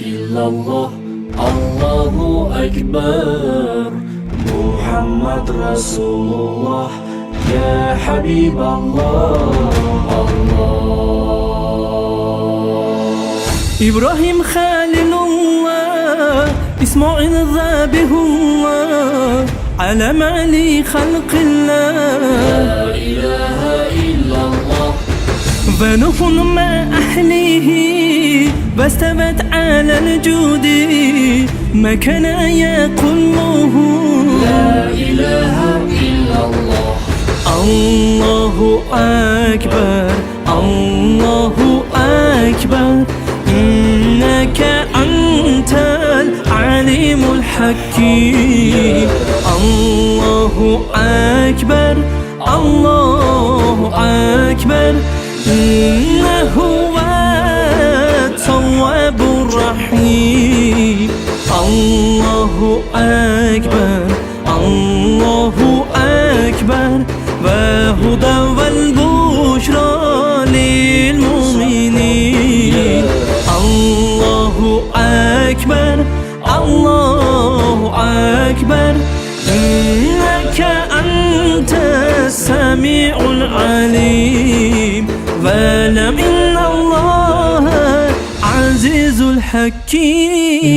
إلا الله الله أكبر محمد رسول الله يا حبيب الله إبراهيم خليل الله إسماعيل ذبيح الله علم علي خلق الله لا إله إلا الله فنوح مع أهله واستوت على الجود ما كان يقوله لا إله إلا الله الله أكبر الله أكبر إنك أنت العليم الحكيم الله أكبر الله أكبر إنه هو التواب الرحيم الله أكبر الله أكبر وهدى والبشرى للمؤمنين الله أكبر الله أكبر إنك أنت السميع العليم واعلم إن الله عزيز الحكيم